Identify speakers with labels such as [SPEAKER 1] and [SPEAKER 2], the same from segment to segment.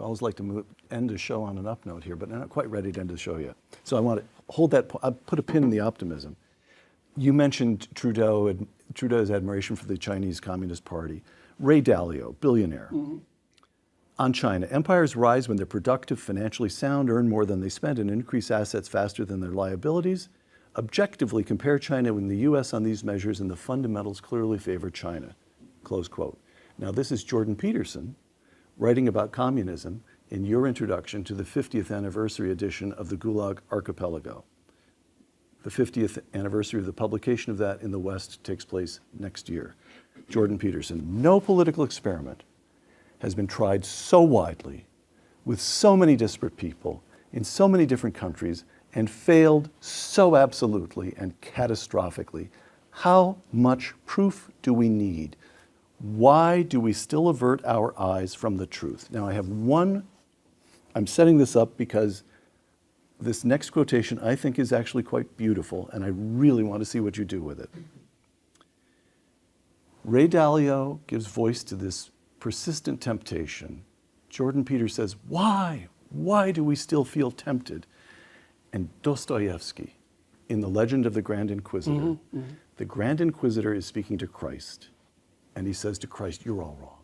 [SPEAKER 1] I always like to end the show on an up note here, but I'm not quite ready to end the show yet. So I want to hold that, I'll put a pin in the optimism. You mentioned Trudeau's admiration for the Chinese Communist Party. Ray Dalio, billionaire. Mm-hmm. On China, empires rise when they're productive, financially sound, earn more than they spend, and increase assets faster than their liabilities. Objectively, compare China and the US on these measures, and the fundamentals clearly favor China. Close quote. Now, this is Jordan Peterson writing about communism in your introduction to the 50th anniversary edition of the Gulag Archipelago. The 50th anniversary of the publication of that in the West takes place next year. Jordan Peterson, no political experiment has been tried so widely with so many disparate people in so many different countries and failed so absolutely and catastrophically. How much proof do we need? Why do we still avert our eyes from the truth? Now I have I'm setting this up because this next quotation I think is actually quite beautiful, and I really want to see what you do with it. Ray Dalio gives voice to this persistent temptation. Jordan Peterson says, why? Why do we still feel tempted? And Dostoevsky, in The Legend of the Grand Inquisitor, the Grand Inquisitor is speaking to Christ. And he says to Christ, you're all wrong.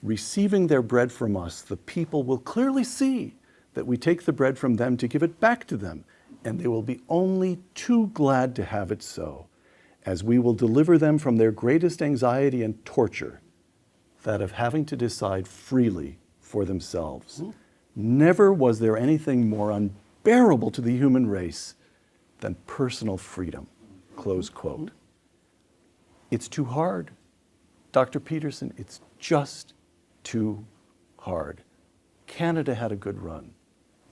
[SPEAKER 1] Receiving their bread from us, the people will clearly see that we take the bread from them to give it back to them, and they will be only too glad to have it so, as we will deliver them from their greatest anxiety and torture, that of having to decide freely for themselves. Never was there anything more unbearable to the human race than personal freedom, close quote. It's too hard. Dr. Peterson, it's just too hard. Canada had a good run.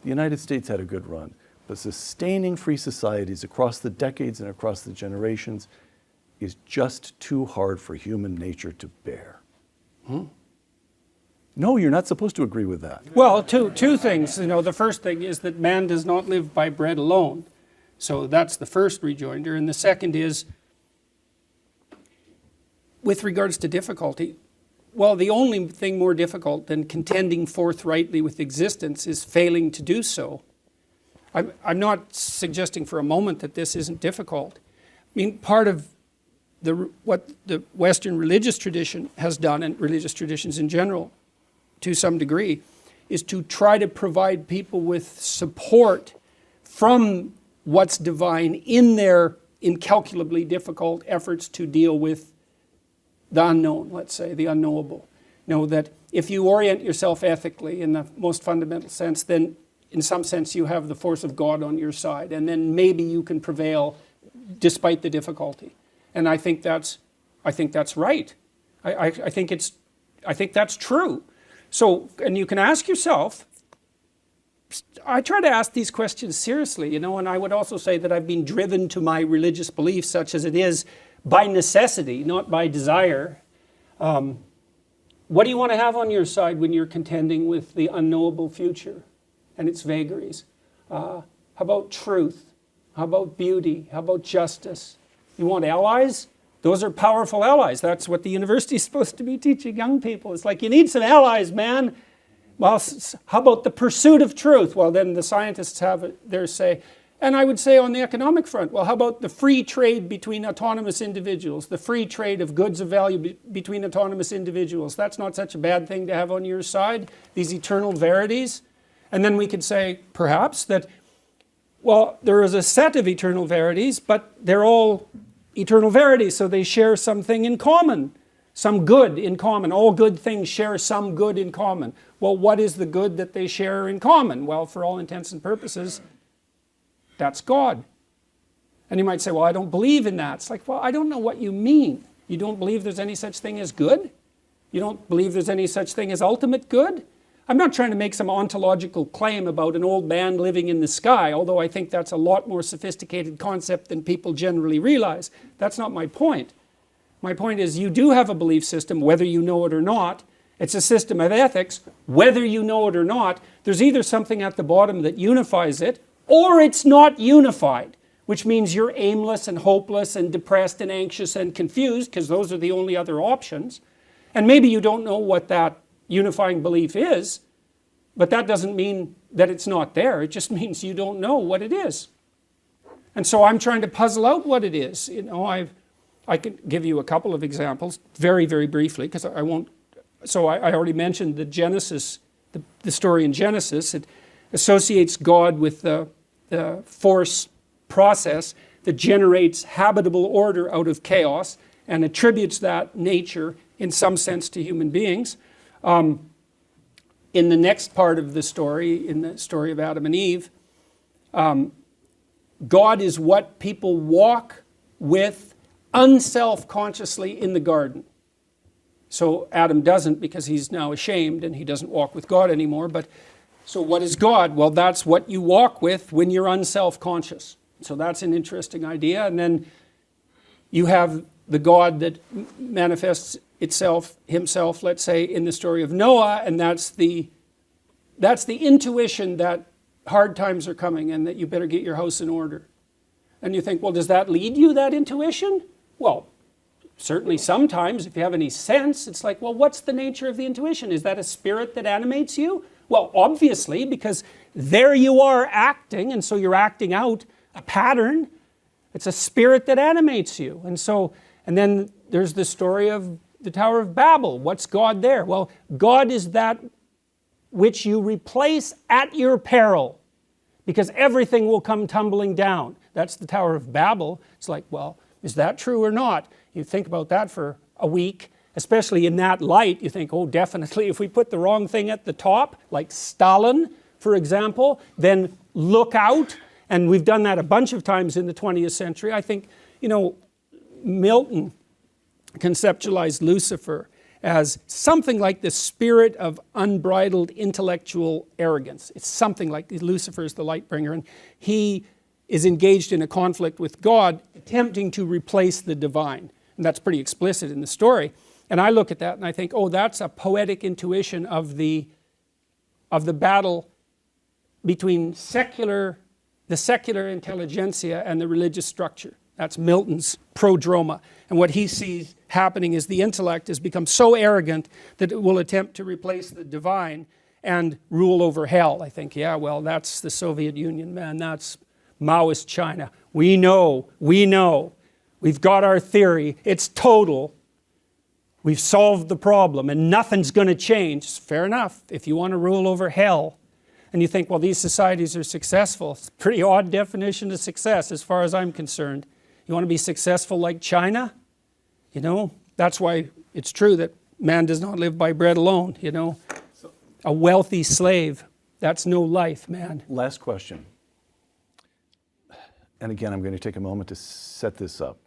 [SPEAKER 1] The United States had a good run. But sustaining free societies across the decades and across the generations is just too hard for human nature to bear. No, you're not supposed to agree with that.
[SPEAKER 2] Well, two things. The first thing is that man does not live by bread alone. So that's the first rejoinder. And the second is, with regards to difficulty, well, the only thing more difficult than contending forthrightly with existence is failing to do so. I'm not suggesting for a moment that this isn't difficult. I mean, part of what the Western religious tradition has done, and religious traditions in general, to some degree, is to try to provide people with support from what's divine in their incalculably difficult efforts to deal with the unknown, let's say, the unknowable. That if you orient yourself ethically in the most fundamental sense, then in some sense you have the force of God on your side, and then maybe you can prevail despite the difficulty. And I think that's right. I think that's true. So, and you can ask yourself, I try to ask these questions seriously, and I would also say that I've been driven to my religious beliefs, such as it is, by necessity, not by desire. What do you want to have on your side when you're contending with the unknowable future and its vagaries? How about truth? How about beauty? How about justice? You want allies? Those are powerful allies. That's what the university is supposed to be teaching young people. It's like, you need some allies, man. Well, how about the pursuit of truth? Well, then the scientists have their say. And I would say on the economic front, well, how about the free trade between autonomous individuals, the free trade of goods of value between autonomous individuals? That's not such a bad thing to have on your side, these eternal verities. And then we could say, perhaps, that, well, there is a set of eternal verities, but they're all eternal verities, so they share something in common, some good in common. All good things share some good in common. Well, what is the good that they share in common? Well, for all intents and purposes, that's God. And you might say, well, I don't believe in that. It's like, well, I don't know what you mean. You don't believe there's any such thing as good? You don't believe there's any such thing as ultimate good? I'm not trying to make some ontological claim about an old man living in the sky, although I think that's a lot more sophisticated concept than people generally realize. That's not my point. My point is, you do have a belief system, whether you know it or not. It's a system of ethics, whether you know it or not. There's either something at the bottom that unifies it, or it's not unified, which means you're aimless and hopeless and depressed and anxious and confused, because those are the only other options. And maybe you don't know what that unifying belief is, But that doesn't mean that it's not there. It just means you don't know what it is. And so I'm trying to puzzle out what it is. I can give you a couple of examples very, very briefly, because I won't. So I already mentioned the Genesis, the story in Genesis. It associates God with the force process that generates habitable order out of chaos and attributes that nature in some sense to human beings. In the next part of the story, in the story of Adam and Eve, God is what people walk with unself-consciously in the garden. So Adam doesn't, because he's now ashamed and he doesn't walk with God anymore. But so what is God? Well, that's what you walk with when you're unself-conscious. So that's an interesting idea. And then you have the God that manifests himself, let's say, in the story of Noah, and that's the intuition that hard times are coming and that you better get your house in order. And you think, well, does that lead you, that intuition? Well, certainly sometimes, if you have any sense, it's like, well, what's the nature of the intuition? Is that a spirit that animates you? Well, obviously, because there you are acting, and so you're acting out a pattern. It's a spirit that animates you. And then there's the story of the Tower of Babel. What's God there? Well, God is that which you replace at your peril, because everything will come tumbling down. That's the Tower of Babel. It's like, well, is that true or not? You think about that for a week, especially in that light. You think, oh, definitely, if we put the wrong thing at the top, like Stalin, for example, then look out. And we've done that a bunch of times in the 20th century. I think, Milton conceptualized Lucifer as something like the spirit of unbridled intellectual arrogance. It's something like Lucifer is the light bringer, and he is engaged in a conflict with God, attempting to replace the divine. And that's pretty explicit in the story. And I look at that and I think, oh, that's a poetic intuition of the battle between the secular intelligentsia and the religious structure. That's Milton's prodroma. And what he sees happening is the intellect has become so arrogant that it will attempt to replace the divine and rule over hell. I think, yeah, well, that's the Soviet Union, man. That's Maoist China. We know. We've got our theory. It's total. We've solved the problem and nothing's going to change. Fair enough. If you want to rule over hell, and you think, well, these societies are successful. It's a pretty odd definition of success as far as I'm concerned. You want to be successful like China? That's why it's true that man does not live by bread alone, A wealthy slave, that's no life, man.
[SPEAKER 1] Last question. And again, I'm going to take a moment to set this up.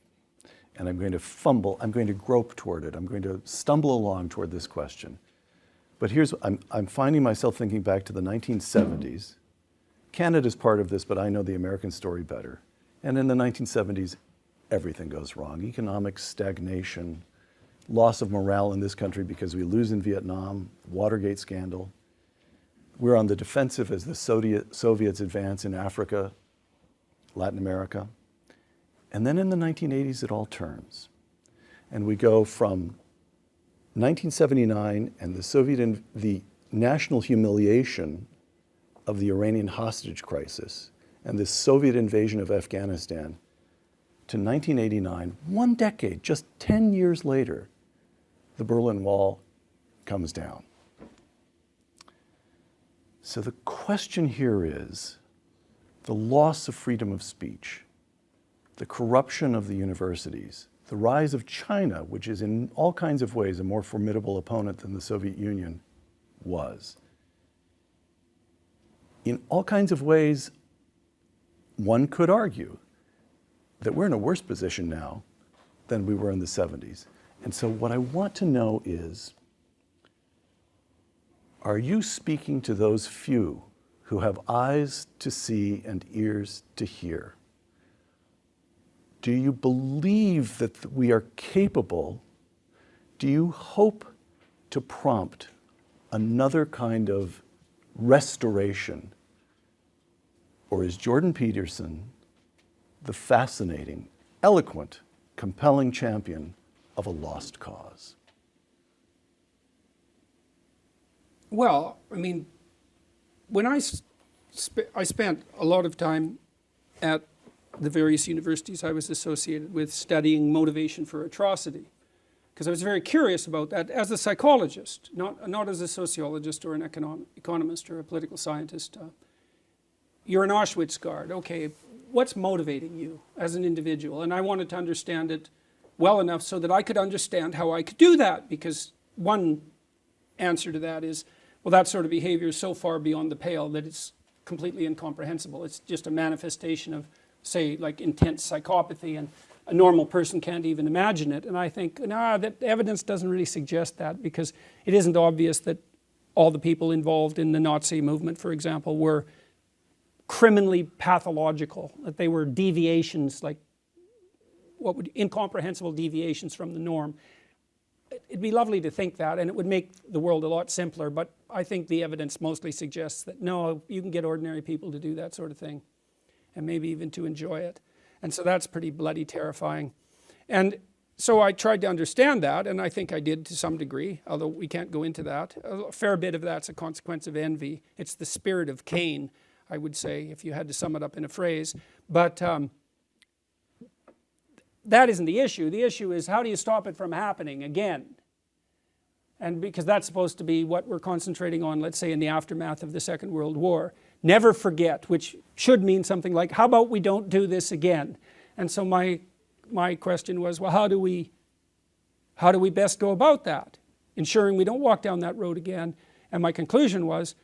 [SPEAKER 1] And I'm going to fumble, I'm going to grope toward it. I'm going to stumble along toward this question. But I'm finding myself thinking back to the 1970s. Canada's part of this, but I know the American story better. And in the 1970s, everything goes wrong. Economic stagnation, loss of morale in this country because we lose in Vietnam, Watergate scandal. We're on the defensive as the Soviets advance in Africa, Latin America. And then in the 1980s, it all turns. And we go from 1979 and the national humiliation of the Iranian hostage crisis and the Soviet invasion of Afghanistan to 1989, 1 decade, just 10 years later, the Berlin Wall comes down. So the question here is the loss of freedom of speech, the corruption of the universities, the rise of China, which is in all kinds of ways a more formidable opponent than the Soviet Union was. In all kinds of ways, one could argue that we're in a worse position now than we were in the 70s. And so what I want to know is, are you speaking to those few who have eyes to see and ears to hear? Do you believe that we are capable? Do you hope to prompt another kind of restoration? Or is Jordan Peterson the fascinating, eloquent, compelling champion of a lost cause?
[SPEAKER 2] Well, I mean, when I spent a lot of time at the various universities I was associated with studying motivation for atrocity, because I was very curious about that as a psychologist, not as a sociologist or an economist or a political scientist. You're an Auschwitz guard. Okay, what's motivating you as an individual? And I wanted to understand it well enough so that I could understand how I could do that, because one answer to that is, well, that sort of behavior is so far beyond the pale that it's completely incomprehensible. It's just a manifestation of, say, like intense psychopathy, and a normal person can't even imagine it. And I think, that evidence doesn't really suggest that, because it isn't obvious that all the people involved in the Nazi movement, for example, were criminally pathological, that they were deviations, like incomprehensible deviations from the norm. It'd be lovely to think that, and it would make the world a lot simpler, but I think the evidence mostly suggests that no, you can get ordinary people to do that sort of thing, and maybe even to enjoy it. And so that's pretty bloody terrifying. And so I tried to understand that, and I think I did to some degree, although we can't go into that. A fair bit of that's a consequence of envy. It's the spirit of Cain, I would say, if you had to sum it up in a phrase. But that isn't the issue. The issue is, how do you stop it from happening again? And because that's supposed to be what we're concentrating on, let's say, in the aftermath of the Second World War. Never forget, which should mean something like, how about we don't do this again? And so my question was, well, how do we best go about that, ensuring we don't walk down that road again? And my conclusion was,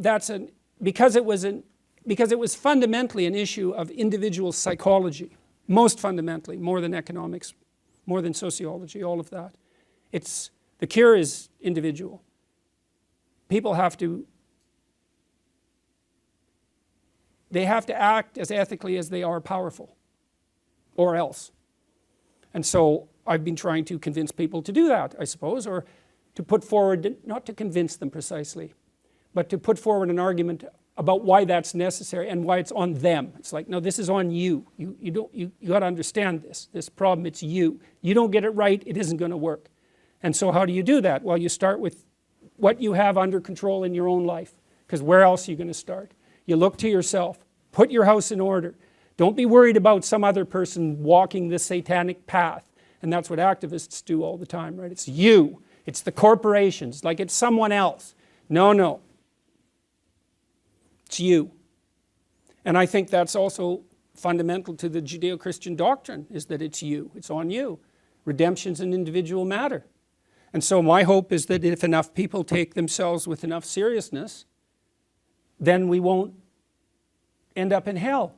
[SPEAKER 2] because it was fundamentally an issue of individual psychology, most fundamentally, more than economics, more than sociology, all of that. The cure is individual. People have to act as ethically as they are powerful, or else. And so I've been trying to convince people to do that, I suppose, or to put forward, not to convince them precisely, but to put forward an argument about why that's necessary and why it's on them. It's like, no, this is on you. You got to understand this problem. It's you. You don't get it right, it isn't going to work. And so how do you do that? Well, you start with what you have under control in your own life, because where else are you going to start? You look to yourself. Put your house in order. Don't be worried about some other person walking the satanic path. And that's what activists do all the time, right? It's you. It's the corporations, like it's someone else. No. It's you. And I think that's also fundamental to the Judeo-Christian doctrine, is that it's you. It's on you. Redemption's an individual matter. And so my hope is that if enough people take themselves with enough seriousness, then we won't end up in hell,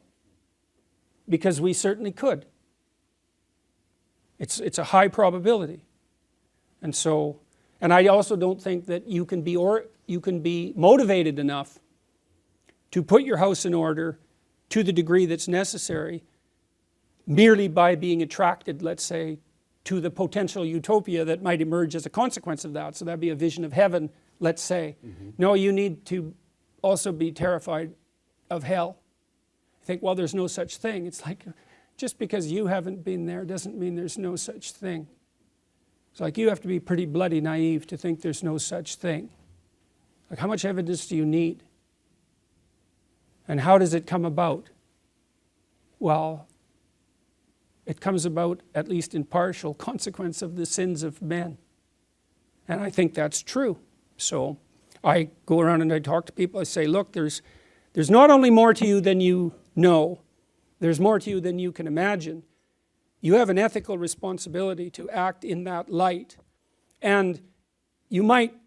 [SPEAKER 2] because we certainly could. It's a high probability. And I also don't think that you can be motivated enough to put your house in order to the degree that's necessary merely by being attracted, let's say, to the potential utopia that might emerge as a consequence of that. So that'd be a vision of heaven, let's say. Mm-hmm. No, you need to also be terrified of hell. I think, well, there's no such thing. It's like, just because you haven't been there doesn't mean there's no such thing. It's like, you have to be pretty bloody naive to think there's no such thing. Like, how much evidence do you need? And how does it come about? Well, it comes about, at least in partial, consequence of the sins of men. And I think that's true. So I go around and I talk to people. I say, look, there's not only more to you than you know, there's more to you than you can imagine. You have an ethical responsibility to act in that light. And you might